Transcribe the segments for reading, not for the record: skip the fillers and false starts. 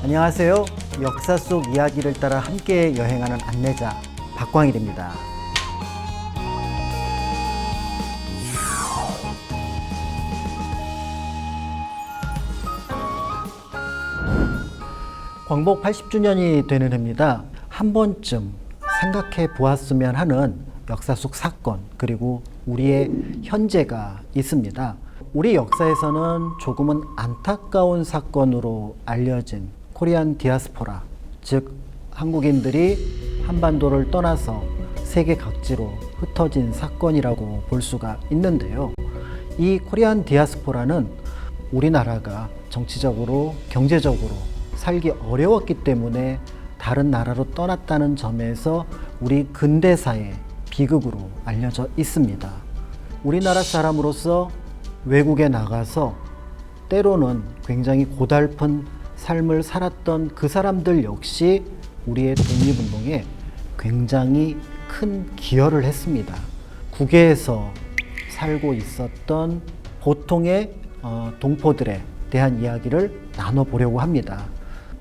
안녕하세요. 역사 속 이야기를 따라 함께 여행하는 안내자 박광일입니다. 광복 80주년이 되는 해입니다. 한 번쯤 생각해 보았으면 하는 역사 속 사건, 그리고 우리의 현재가 있습니다. 우리 역사에서는 조금은 안타까운 사건으로 알려진 코리안 디아스포라, 즉 한국인들이 한반도를 떠나서 세계 각지로 흩어진 사건이라고 볼 수가 있는데요. 이 코리안 디아스포라는 우리나라가 정치적으로, 경제적으로 살기 어려웠기 때문에 다른 나라로 떠났다는 점에서 우리 근대사의 비극으로 알려져 있습니다. 우리나라 사람으로서 외국에 나가서 때로는 굉장히 고달픈 삶을 살았던 그 사람들 역시 우리의 독립운동에 굉장히 큰 기여를 했습니다. 국외에서 살고 있었던 보통의 동포들에 대한 이야기를 나눠보려고 합니다.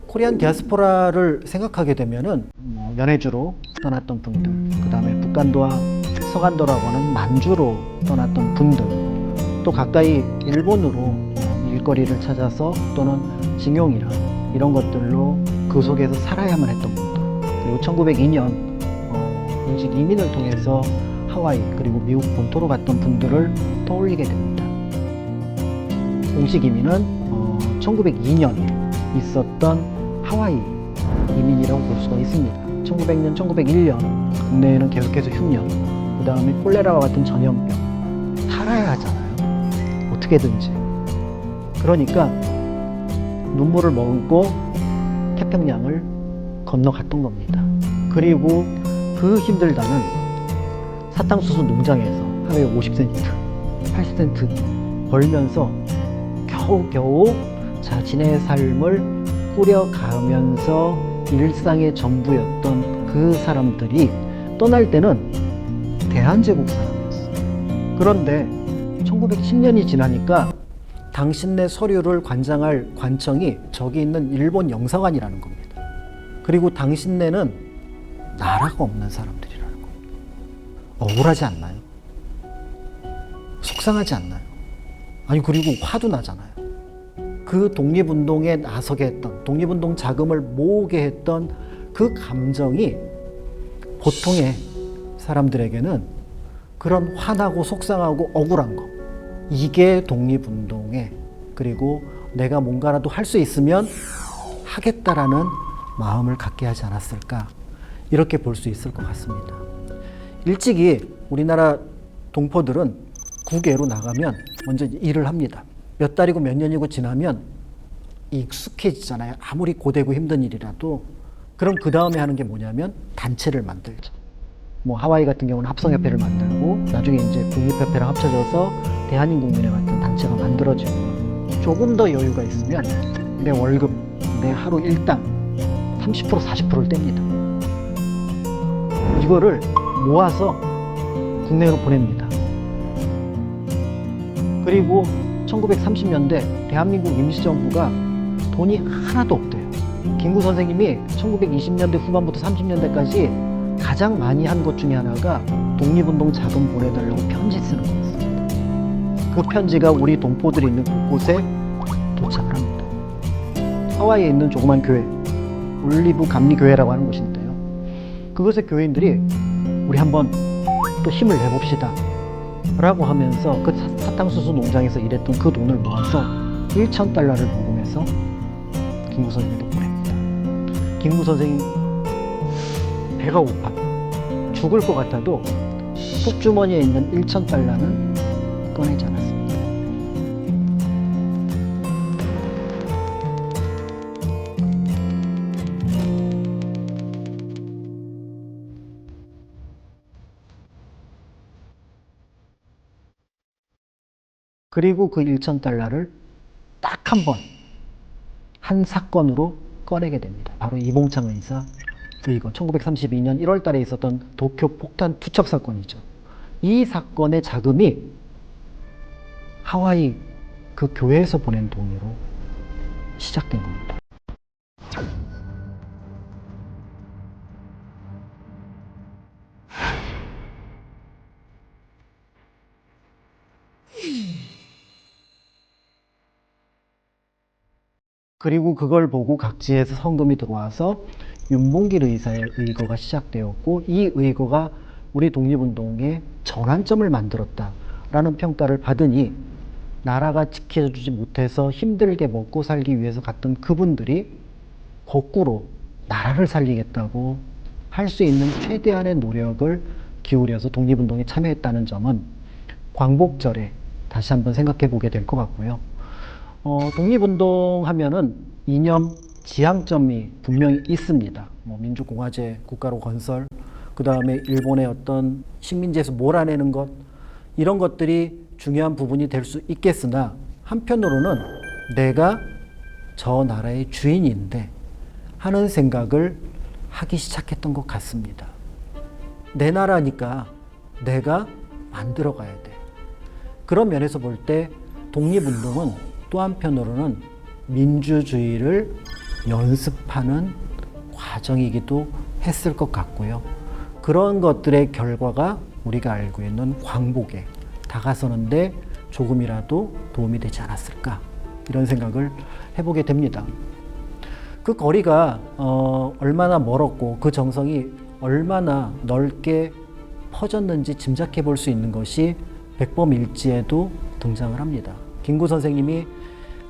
코리안 디아스포라를 생각하게 되면은 연해주로 떠났던 분들, 그 다음에 북간도와 서간도라고 하는 만주로 떠났던 분들, 또 가까이 일본으로 일거리를 찾아서 또는 징용이나 이런 것들로 그 속에서 살아야만 했던 분들, 그리고 1902년 공식 이민을 통해서 하와이 그리고 미국 본토로 갔던 분들을 떠올리게 됩니다. 공식 이민은 1902년에 있었던 하와이 이민이라고 볼 수가 있습니다. 1900년, 1901년 국내에는 계속해서 흉년, 그 다음에 콜레라와 같은 전염병, 살아야 하잖아요. 어떻게든지. 그러니까 눈물을 머금고 태평양을 건너갔던 겁니다. 그리고 그 힘들다는 사탕수수 농장에서 하루에 50센트, 80센트 벌면서 겨우겨우 자신의 삶을 꾸려가면서 일상의 전부였던 그 사람들이 떠날 때는 대한제국 사람이었어요. 그런데 1910년이 지나니까 당신네 서류를 관장할 관청이 저기 있는 일본 영사관이라는 겁니다. 그리고 당신네는 나라가 없는 사람들이라는 겁니다. 억울하지 않나요? 속상하지 않나요? 아니, 그리고 화도 나잖아요. 그 독립운동에 나서게 했던, 독립운동 자금을 모으게 했던 그 감정이 보통의 사람들에게는 그런 화나고 속상하고 억울한 거, 이게 독립운동에, 그리고 내가 뭔가라도 할 수 있으면 하겠다라는 마음을 갖게 하지 않았을까, 이렇게 볼 수 있을 것 같습니다. 일찍이 우리나라 동포들은 국외로 나가면 먼저 일을 합니다. 몇 달이고 몇 년이고 지나면 익숙해지잖아요. 아무리 고되고 힘든 일이라도. 그럼 그 다음에 하는 게 뭐냐면 단체를 만들죠. 뭐 하와이 같은 경우는 합성협회를 만들고, 나중에 이제 국립협회랑 합쳐져서 대한인국민회 같은 단체가 만들어지고, 조금 더 여유가 있으면 내 월급, 내 하루 일당 30%, 40%를 뗍니다. 이거를 모아서 국내로 보냅니다. 그리고 1930년대 대한민국 임시정부가 돈이 하나도 없대요. 김구 선생님이 1920년대 후반부터 30년대까지 가장 많이 한 것 중에 하나가 독립운동 자금 보내달라고 편지 쓰는 거였습니다. 그 편지가 우리 동포들이 있는 곳곳에 도착을 합니다. 하와이에 있는 조그만 교회, 올리브 감리교회라고 하는 곳인데요. 그곳의 교인들이 우리 한번 또 힘을 내봅시다 라고 하면서 그 사탕수수 농장에서 일했던 그 돈을 모아서 1,000달러를 모금해서 김구 선생님도 보냅니다. 김구 선생님 배가 고파 죽을 것 같아도 속주머니에 있는 1,000달러는 꺼내지 않았습니다. 그리고 그 1,000달러를 딱 한 번, 한 사건으로 꺼내게 됩니다. 바로 이봉창 의사 의거 1932년 1월 달에 있었던 도쿄 폭탄 투척 사건이죠. 이 사건의 자금이 하와이 그 교회에서 보낸 돈으로 시작된 겁니다. 그리고 그걸 보고 각지에서 성금이 들어와서 윤봉길 의사의 의거가 시작되었고, 이 의거가 우리 독립운동의 전환점을 만들었다라는 평가를 받으니, 나라가 지켜주지 못해서 힘들게 먹고 살기 위해서 갔던 그분들이 거꾸로 나라를 살리겠다고 할 수 있는 최대한의 노력을 기울여서 독립운동에 참여했다는 점은 광복절에 다시 한번 생각해 보게 될 것 같고요. 독립운동 하면은 이념 지향점이 분명히 있습니다. 민주공화제 국가로 건설, 그 다음에 일본의 어떤 식민지에서 몰아내는 것, 이런 것들이 중요한 부분이 될 수 있겠으나, 한편으로는 내가 저 나라의 주인인데 하는 생각을 하기 시작했던 것 같습니다. 내 나라니까 내가 만들어 가야 돼. 그런 면에서 볼 때 독립운동은 또 한편으로는 민주주의를 연습하는 과정이기도 했을 것 같고요. 그런 것들의 결과가 우리가 알고 있는 광복에 다가서는데 조금이라도 도움이 되지 않았을까, 이런 생각을 해보게 됩니다. 그 거리가 얼마나 멀었고 그 정성이 얼마나 넓게 퍼졌는지 짐작해 볼 수 있는 것이 백범일지에도 등장을 합니다. 김구 선생님이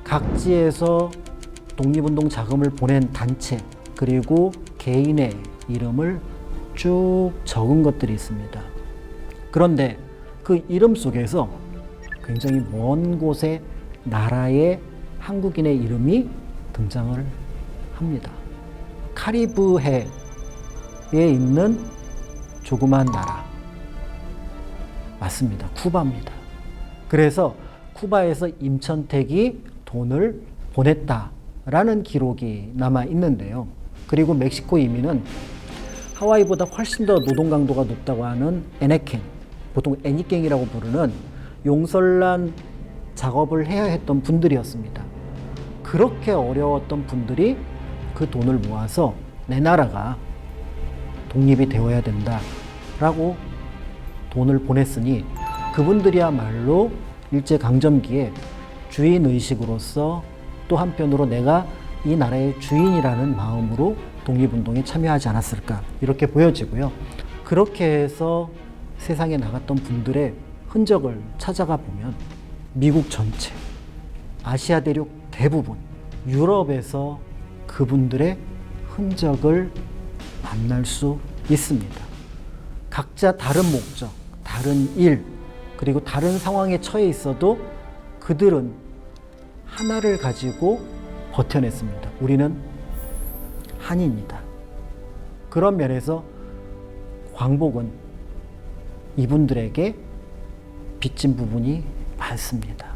각지에서 독립운동 자금을 보낸 단체 그리고 개인의 이름을 쭉 적은 것들이 있습니다. 그런데 그 이름 속에서 굉장히 먼 곳의 나라의 한국인의 이름이 등장을 합니다. 카리브해에 있는 조그만 나라 맞습니다. 쿠바입니다. 그래서 쿠바에서 임천택이 돈을 보냈다라는 기록이 남아 있는데요. 그리고 멕시코 이민은 하와이보다 훨씬 더 노동 강도가 높다고 하는 에네켄, 보통 애니깽이라고 부르는 용설란 작업을 해야 했던 분들이었습니다. 그렇게 어려웠던 분들이 그 돈을 모아서 내 나라가 독립이 되어야 된다라고 돈을 보냈으니, 그분들이야말로 일제강점기에 주인의식으로서 또 한편으로 내가 이 나라의 주인이라는 마음으로 독립운동에 참여하지 않았을까, 이렇게 보여지고요. 그렇게 해서 세상에 나갔던 분들의 흔적을 찾아가 보면 미국 전체, 아시아 대륙 대부분, 유럽에서 그분들의 흔적을 만날 수 있습니다. 각자 다른 목적, 다른 일, 그리고 다른 상황에 처해 있어도 그들은 하나를 가지고 버텨냈습니다. 우리는 한입니다. 그런 면에서 광복은 이분들에게 빚진 부분이 많습니다.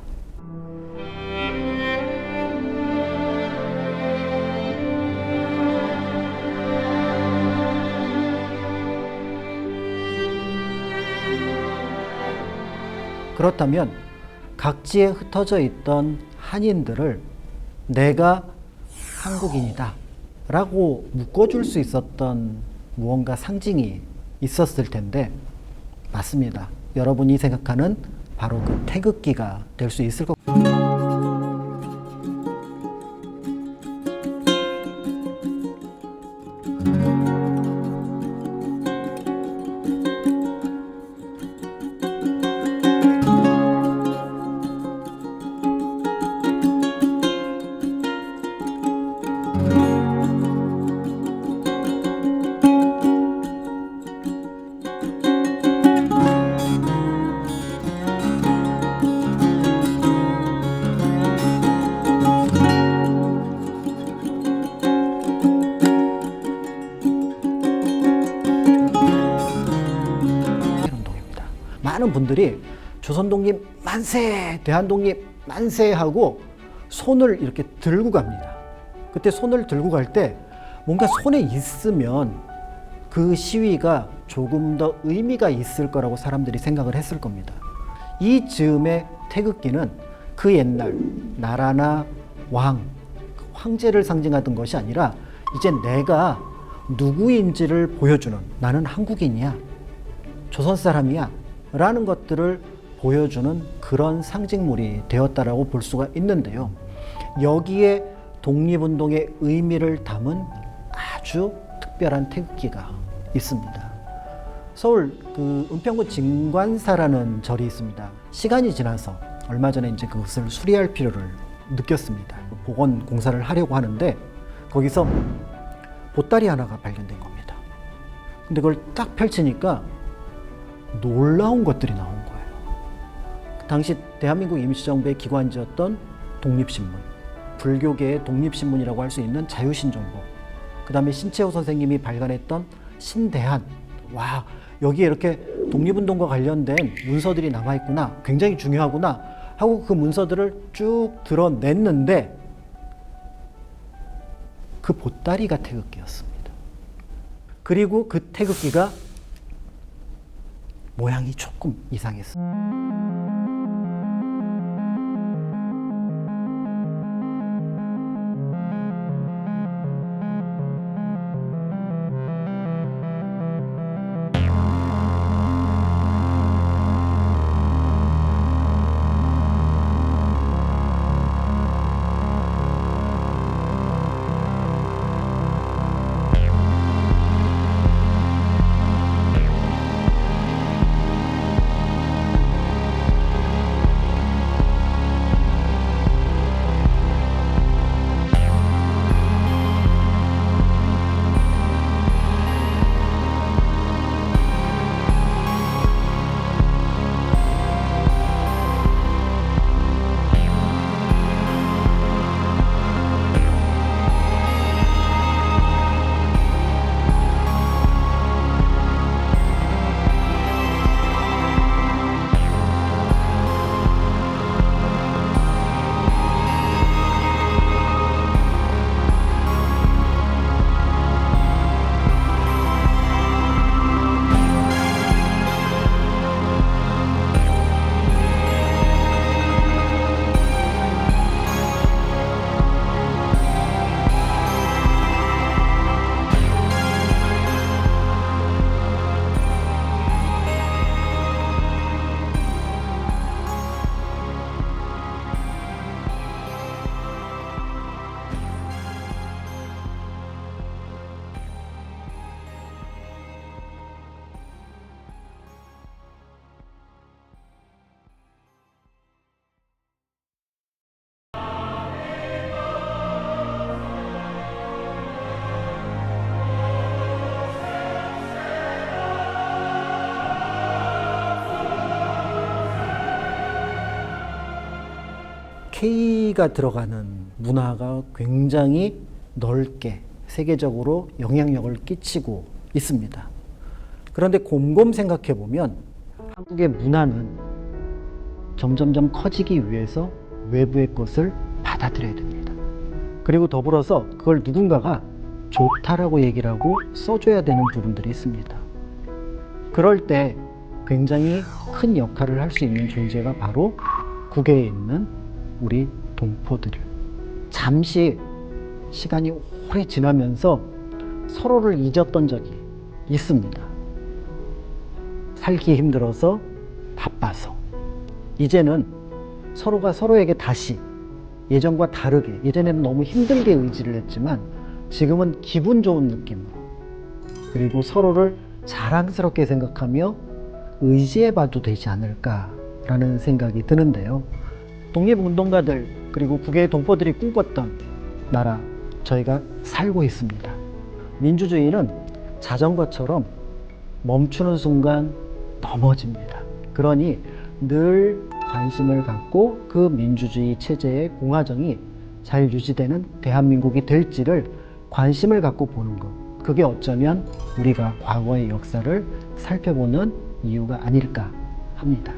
그렇다면 각지에 흩어져 있던 한인들을 내가 한국인이다 라고 묶어줄 수 있었던 무언가 상징이 있었을 텐데, 맞습니다. 여러분이 생각하는 바로 그 태극기가 될 수 있을 것 같습니다. 많은 분들이 조선 독립 막 만세! 대한독립 만세! 하고 손을 이렇게 들고 갑니다. 그때 손을 들고 갈 때 뭔가 손에 있으면 그 시위가 조금 더 의미가 있을 거라고 사람들이 생각을 했을 겁니다. 이 즈음의 태극기는 그 옛날 나라나 왕, 황제를 상징하던 것이 아니라 이제 내가 누구인지를 보여주는, 나는 한국인이야, 조선 사람이야 라는 것들을 보여주는 그런 상징물이 되었다라고 볼 수가 있는데요. 여기에 독립운동의 의미를 담은 아주 특별한 태극기가 있습니다. 서울 은평구 진관사라는 절이 있습니다. 시간이 지나서 얼마 전에 이제 그것을 수리할 필요를 느꼈습니다. 복원 공사를 하려고 하는데 거기서 보따리 하나가 발견된 겁니다. 근데 그걸 딱 펼치니까 놀라운 것들이 나온 거예요. 그 당시 대한민국 임시정부의 기관지였던 독립신문, 불교계의 독립신문이라고 할 수 있는 자유신정보, 그 다음에 신채호 선생님이 발간했던 신대한. 와, 여기에 이렇게 독립운동과 관련된 문서들이 남아있구나, 굉장히 중요하구나 하고 그 문서들을 쭉 드러냈는데 그 보따리가 태극기였습니다. 그리고 그 태극기가 모양이 조금 이상했습니다. K가 들어가는 문화가 굉장히 넓게 세계적으로 영향력을 끼치고 있습니다. 그런데 곰곰 생각해 보면 한국의 문화는 점점점 커지기 위해서 외부의 것을 받아들여야 됩니다. 그리고 더불어서 그걸 누군가가 좋다라고 얘기를 하고 써줘야 되는 부분들이 있습니다. 그럴 때 굉장히 큰 역할을 할 수 있는 존재가 바로 국외에 있는 우리 동포들. 잠시 시간이 오래 지나면서 서로를 잊었던 적이 있습니다. 살기 힘들어서, 바빠서. 이제는 서로가 서로에게 다시 예전과 다르게, 예전에는 너무 힘들게 의지를 했지만 지금은 기분 좋은 느낌으로, 그리고 서로를 자랑스럽게 생각하며 의지해봐도 되지 않을까라는 생각이 드는데요. 독립운동가들 그리고 국외의 동포들이 꿈꿨던 나라, 저희가 살고 있습니다. 민주주의는 자전거처럼 멈추는 순간 넘어집니다. 그러니 늘 관심을 갖고 그 민주주의 체제의 공화정이 잘 유지되는 대한민국이 될지를 관심을 갖고 보는 것, 그게 어쩌면 우리가 과거의 역사를 살펴보는 이유가 아닐까 합니다.